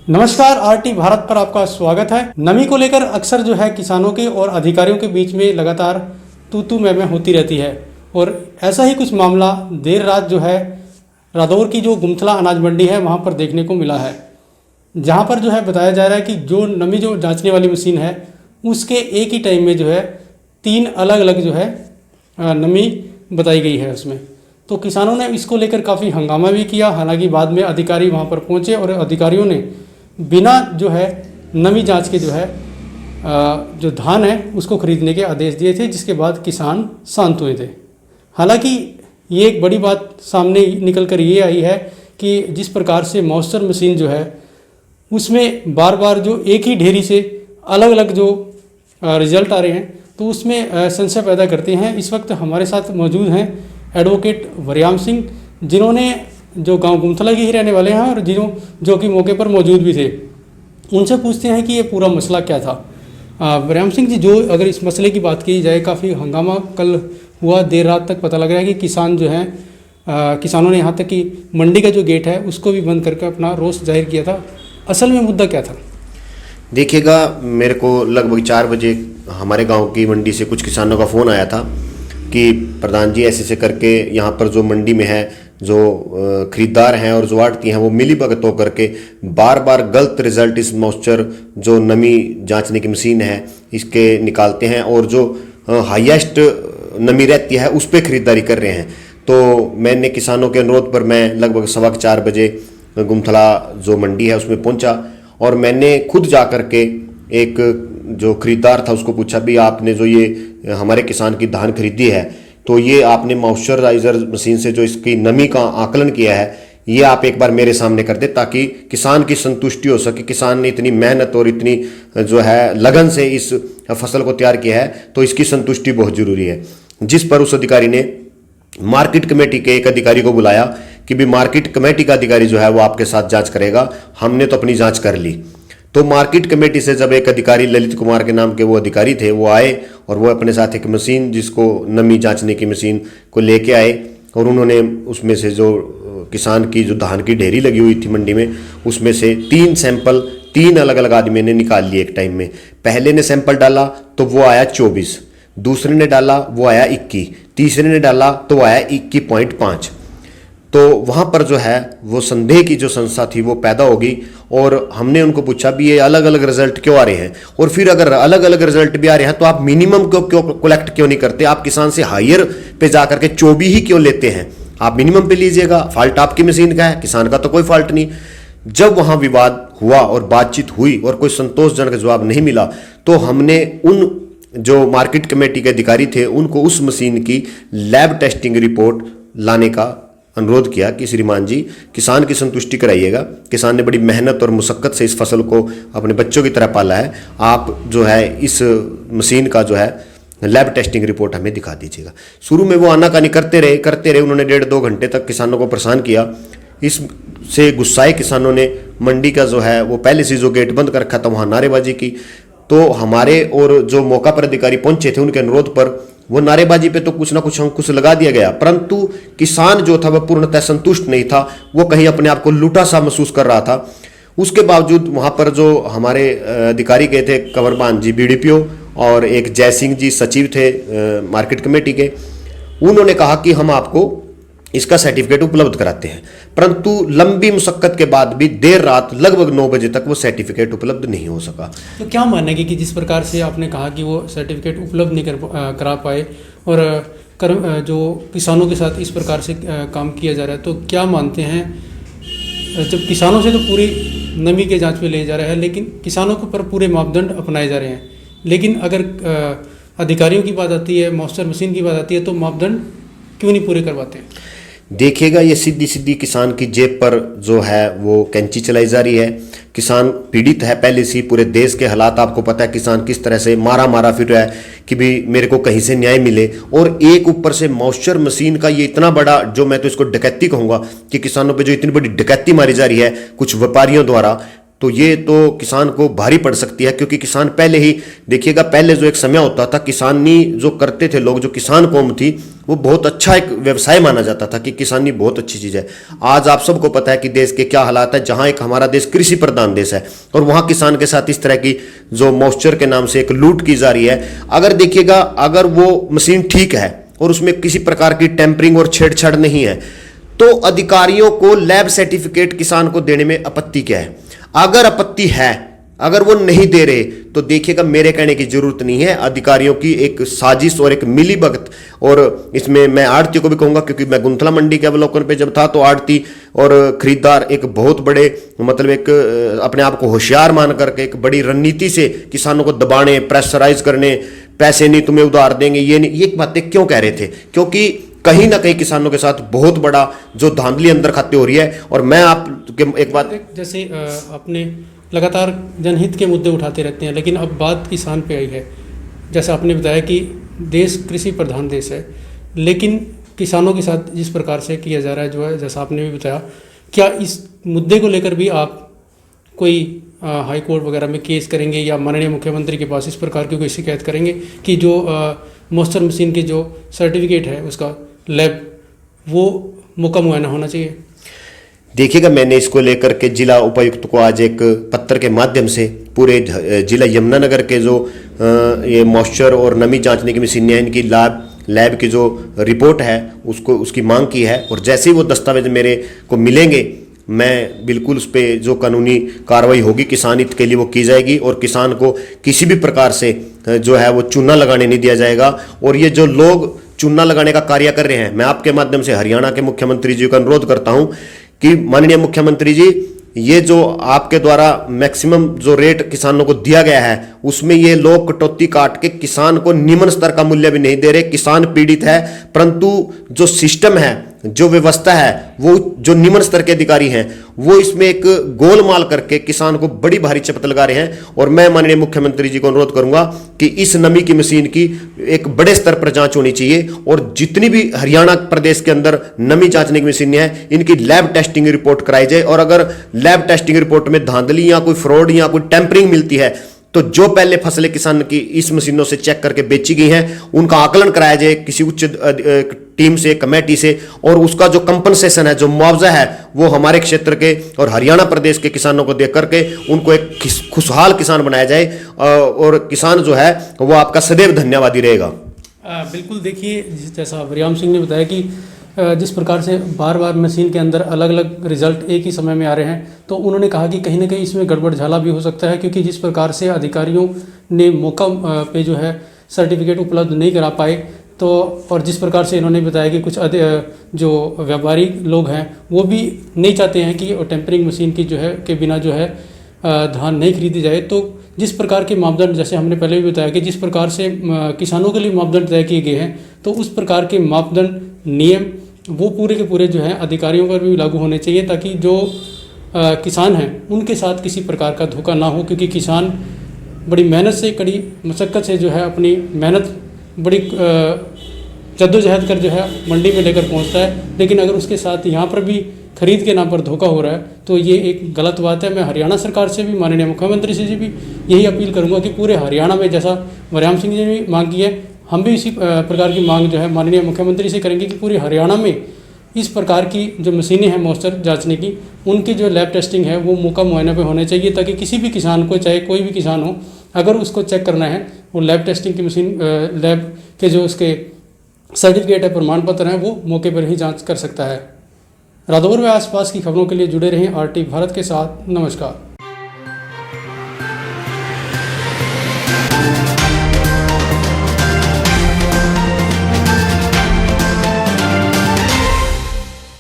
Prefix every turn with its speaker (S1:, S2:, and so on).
S1: नमस्कार, आरटी भारत पर आपका स्वागत है। नमी को लेकर अक्सर जो है किसानों के और अधिकारियों के बीच में लगातार तू मैं होती रहती है और ऐसा ही कुछ मामला देर रात जो है रादौर की जो गुमथला अनाज मंडी है वहां पर देखने को मिला है, जहां पर जो है बताया जा रहा है कि जो नमी जो जांचने वाली मशीन है उसके एक ही टाइम में जो है 3 अलग अलग जो है नमी बताई गई है उसमें। तो किसानों ने इसको लेकर काफ़ी हंगामा भी किया। हालांकि बाद में अधिकारी वहां पर पहुंचे और अधिकारियों ने बिना जो है नमी जांच के जो है जो धान है उसको खरीदने के आदेश दिए थे, जिसके बाद किसान शांत हुए थे। हालांकि ये एक बड़ी बात सामने निकल कर ये आई है कि जिस प्रकार से मॉइस्चर मशीन जो है उसमें बार बार जो एक ही ढेरी से अलग अलग जो रिजल्ट आ रहे हैं तो उसमें संशय पैदा करते हैं। इस वक्त हमारे साथ मौजूद हैं एडवोकेट वरयाम सिंह, जिन्होंने जो गांव गुमथला के ही रहने वाले हैं और जो कि मौके पर मौजूद भी थे। उनसे पूछते हैं कि ये पूरा मसला क्या था। वरयाम सिंह जी, जो अगर इस मसले की बात की जाए, काफ़ी हंगामा कल हुआ, देर रात तक पता लग रहा है कि किसान जो हैं किसानों ने यहाँ तक कि मंडी का जो गेट है उसको भी बंद करके अपना रोष जाहिर किया था। असल में मुद्दा क्या था?
S2: देखिएगा, मेरे को लगभग 4 बजे हमारे गांव की मंडी से कुछ किसानों का फ़ोन आया था कि प्रधान जी ऐसे करके यहाँ पर जो मंडी में है जो खरीदार हैं और जो आड़ती हैं वो मिली भगत होकर के बार बार गलत रिजल्ट इस मॉइस्चर जो नमी जांचने की मशीन है इसके निकालते हैं और जो हाईएस्ट नमी रहती है उस पर खरीदारी कर रहे हैं। तो मैंने किसानों के अनुरोध पर मैं लगभग 4:15 बजे गुमथला जो मंडी है उसमें पहुंचा और मैंने खुद जा कर के एक जो खरीदार था उसको पूछा, भी आपने जो ये हमारे किसान की धान खरीदी है तो ये आपने मॉइस्चराइजर मशीन से जो इसकी नमी का आकलन किया है ये आप एक बार मेरे सामने कर दे, ताकि किसान की संतुष्टि हो सके। किसान ने इतनी मेहनत और इतनी जो है लगन से इस फसल को तैयार किया है तो इसकी संतुष्टि बहुत जरूरी है। जिस पर उस अधिकारी ने मार्केट कमेटी के एक अधिकारी को बुलाया कि भी मार्केट कमेटी का अधिकारी जो है वो आपके साथ जांच करेगा। हमने तो अपनी जांच कर ली। तो मार्केट कमेटी से जब एक अधिकारी ललित कुमार के नाम के वो अधिकारी थे वो आए और वो अपने साथ एक मशीन जिसको नमी जांचने की मशीन को लेके आए और उन्होंने उसमें से जो किसान की जो धान की ढेरी लगी हुई थी मंडी में उसमें से 3 सैंपल 3 अलग अलग आदमियों ने निकाल लिए एक टाइम में। पहले ने सैंपल डाला तो वो आया 24, दूसरे ने डाला वो आया 21, तीसरे ने डाला तो वो आया 21.5। तो वहाँ पर जो है वो संदेह की जो संस्था थी वो पैदा होगी और हमने उनको पूछा भी ये अलग अलग रिजल्ट क्यों आ रहे हैं, और फिर अगर अलग अलग रिजल्ट भी आ रहे हैं तो आप मिनिमम क्यों कलेक्ट क्यों नहीं करते? आप किसान से हायर पे जा करके 24 ही क्यों लेते हैं? आप मिनिमम पे लीजिएगा। फॉल्ट आपकी मशीन का है, किसान का तो कोई फॉल्ट नहीं। जब वहाँ विवाद हुआ और बातचीत हुई और कोई संतोषजनक जवाब नहीं मिला तो हमने उन जो मार्केट कमेटी के अधिकारी थे उनको उस मशीन की लैब टेस्टिंग रिपोर्ट लाने का अनुरोध किया कि श्रीमान जी किसान की संतुष्टि कराइएगा। किसान ने बड़ी मेहनत और मुशक्कत से इस फसल को अपने बच्चों की तरह पाला है। आप जो है इस मशीन का जो है लैब टेस्टिंग रिपोर्ट हमें दिखा दीजिएगा। शुरू में वो आनाकानी करते रहे। उन्होंने 1.5-2 घंटे तक किसानों को परेशान किया। इससे गुस्साए किसानों ने मंडी का जो है वो पहले से जो गेट बंद कर रखा था वहाँ नारेबाजी की। तो हमारे और जो मौका पर अधिकारी पहुंचे थे उनके अनुरोध पर वो नारेबाजी पे तो कुछ ना कुछ अंकुश लगा दिया गया, परंतु किसान जो था वह पूर्णतः संतुष्ट नहीं था। वो कहीं अपने आप को लूटा सा महसूस कर रहा था। उसके बावजूद वहां पर जो हमारे अधिकारी गए थे, कंवरपान जी बीडीपीओ और एक जयसिंह जी सचिव थे मार्केट कमेटी के, उन्होंने कहा कि हम आपको इसका सर्टिफिकेट उपलब्ध कराते हैं। परंतु लंबी मुशक्कत के बाद भी देर रात लगभग 9 बजे तक वो सर्टिफिकेट उपलब्ध नहीं हो सका।
S1: तो क्या मानना है कि जिस प्रकार से आपने कहा कि वो सर्टिफिकेट उपलब्ध नहीं करा पाए और जो किसानों के साथ इस प्रकार से काम किया जा रहा है, तो क्या मानते हैं जब किसानों से तो पूरी नमी के जांच में ले जा रहा है लेकिन किसानों के ऊपर पूरे मापदंड अपनाए जा रहे हैं, लेकिन अगर अधिकारियों की बात आती है, मॉइस्चर मशीन की बात आती है तो मापदंड क्यों नहीं पूरे करवाते हैं?
S2: देखिएगा, ये सीधी सीधी किसान की जेब पर जो है वो कैंची चलाई जा रही है। किसान पीड़ित है पहले से। पूरे देश के हालात आपको पता है, किसान किस तरह से मारा फिर रहा है कि भी मेरे को कहीं से न्याय मिले। और एक ऊपर से मॉइस्चर मशीन का ये इतना बड़ा, जो मैं तो इसको डकैती कहूँगा कि किसानों पे जो इतनी बड़ी डकैती मारी जा रही है कुछ व्यापारियों द्वारा, तो ये तो किसान को भारी पड़ सकती है, क्योंकि किसान पहले ही देखिएगा, पहले जो एक समय होता था किसानी जो करते थे लोग, जो किसान कौम थी, वो बहुत अच्छा एक व्यवसाय माना जाता था कि किसानी बहुत अच्छी चीज़ है। आज आप सबको पता है कि देश के क्या हालात है, जहां एक हमारा देश कृषि प्रधान देश है और वहां किसान के साथ इस तरह की जो मॉइस्चर के नाम से एक लूट की जा रही है। अगर देखिएगा, अगर वो मशीन ठीक है और उसमें किसी प्रकार की टेम्परिंग और छेड़छाड़ नहीं है, तो अधिकारियों को लैब सर्टिफिकेट किसान को देने में आपत्ति क्या है? अगर आपत्ति है, अगर वो नहीं दे रहे, तो देखिएगा, मेरे कहने की जरूरत नहीं है, अधिकारियों की एक साजिश और एक मिलीभगत। और इसमें मैं आड़ती को भी कहूंगा, क्योंकि मैं गुंथला मंडी के अवलोकन पे जब था तो आड़ती और खरीदार एक बहुत बड़े, मतलब एक अपने आप को होशियार मान करके एक बड़ी रणनीति से किसानों को दबाने, प्रेशराइज करने, पैसे नहीं तुम्हें उधार देंगे, ये नहीं, ये बातें क्यों कह रहे थे? क्योंकि कहीं ना कहीं किसानों के साथ बहुत बड़ा जो धांधली अंदर खाते हो रही है। और मैं आप एक बात,
S1: जैसे अपने लगातार जनहित के मुद्दे उठाते रहते हैं, लेकिन अब बात किसान पे आई है। जैसा आपने बताया कि देश कृषि प्रधान देश है, लेकिन किसानों के साथ जिस प्रकार से किया जा रहा है, जो है जैसा आपने भी बताया, क्या इस मुद्दे को लेकर भी आप कोई हाई कोर्ट वगैरह में केस करेंगे या माननीय मुख्यमंत्री के पास इस प्रकार की कोई शिकायत करेंगे कि जो मॉइस्चर मशीन की जो सर्टिफिकेट है उसका लैब वो मौका मुआयना होना चाहिए?
S2: देखिएगा, मैंने इसको लेकर के जिला उपायुक्त को आज एक पत्र के माध्यम से पूरे जिला यमुनानगर के जो ये मॉइस्चर और नमी जांचने की मशीनें हैं, इनकी लैब की जो रिपोर्ट है उसको, उसकी मांग की है। और जैसे ही वो दस्तावेज मेरे को मिलेंगे, मैं बिल्कुल उस पर जो कानूनी कार्रवाई होगी किसान हित के लिए वो की जाएगी, और किसान को किसी भी प्रकार से जो है वो चूना लगाने नहीं दिया जाएगा। और ये जो लोग चूना लगाने का कार्य कर रहे हैं, मैं आपके माध्यम से हरियाणा के मुख्यमंत्री जी का अनुरोध करता हूं कि माननीय मुख्यमंत्री जी, ये जो आपके द्वारा मैक्सिमम जो रेट किसानों को दिया गया है, उसमें ये लोग कटौती काट के किसान को निम्न स्तर का मूल्य भी नहीं दे रहे। किसान पीड़ित है, परंतु जो सिस्टम है, जो व्यवस्था है, वो जो निम्न स्तर के अधिकारी हैं, वो इसमें एक गोलमाल करके किसान को बड़ी भारी चपत लगा रहे हैं। और मैं माननीय मुख्यमंत्री जी को अनुरोध करूंगा कि इस नमी की मशीन की एक बड़े स्तर पर जांच होनी चाहिए, और जितनी भी हरियाणा प्रदेश के अंदर नमी जांचने की मशीनें हैं, इनकी लैब टेस्टिंग रिपोर्ट कराई जाए। और अगर लैब टेस्टिंग रिपोर्ट में धांधली या कोई फ्रॉड या कोई टेम्परिंग मिलती है, तो जो पहले फसलें किसान की इस मशीनों से चेक करके बेची गई हैं, उनका आकलन कराया जाए किसी उच्च टीम से, कमेटी से, और उसका जो कंपनसेशन है, जो मुआवजा है, वो हमारे क्षेत्र के और हरियाणा प्रदेश के किसानों को दे करके उनको एक खुशहाल किसान बनाया जाए, और किसान जो है वो आपका सदैव धन्यवादी रहेगा।
S1: बिल्कुल, देखिए, जैसा वरियाम सिंह ने बताया कि जिस प्रकार से बार बार मशीन के अंदर अलग अलग रिजल्ट एक ही समय में आ रहे हैं, तो उन्होंने कहा कि कहीं ना कहीं इसमें गड़बड़ झाला भी हो सकता है, क्योंकि जिस प्रकार से अधिकारियों ने मौका पे जो है सर्टिफिकेट उपलब्ध नहीं करा पाए, तो और जिस प्रकार से इन्होंने बताया कि कुछ जो व्यापारी लोग हैं वो भी नहीं चाहते हैं कि टेम्परिंग मशीन की जो है के बिना जो है धान नहीं खरीदी जाए। तो जिस प्रकार के मापदंड, जैसे हमने पहले भी बताया कि जिस प्रकार से किसानों के लिए मापदंड तय किए गए हैं, तो उस प्रकार के मापदंड, नियम वो पूरे के पूरे जो हैं अधिकारियों पर भी लागू होने चाहिए, ताकि जो किसान हैं उनके साथ किसी प्रकार का धोखा ना हो। क्योंकि किसान बड़ी मेहनत से, कड़ी मशक्क़त से जो है अपनी मेहनत बड़ी जद्दोजहद कर जो है मंडी में लेकर पहुंचता है, लेकिन अगर उसके साथ यहाँ पर भी खरीद के नाम पर धोखा हो रहा है, तो ये एक गलत बात है। मैं हरियाणा सरकार से भी, माननीय मुख्यमंत्री से भी यही अपील करूँगा कि पूरे हरियाणा में, जैसा वरियाम सिंह जी ने भी मांग की है, हम भी इसी प्रकार की मांग जो है माननीय मुख्यमंत्री से करेंगे कि पूरे हरियाणा में इस प्रकार की जो मशीनें हैं मॉइस्चर जांचने की, उनकी जो लैब टेस्टिंग है वो मौका मुआयना पे होने चाहिए, ताकि किसी भी किसान को, चाहे कोई भी किसान हो, अगर उसको चेक करना है, वो लैब टेस्टिंग की मशीन, लैब के जो उसके सर्टिफिकेट है, प्रमाण पत्र हैं, वो मौके पर ही जाँच कर सकता है। रादौर व आसपास की खबरों के लिए जुड़े रहें आरटी भारत के साथ। नमस्कार।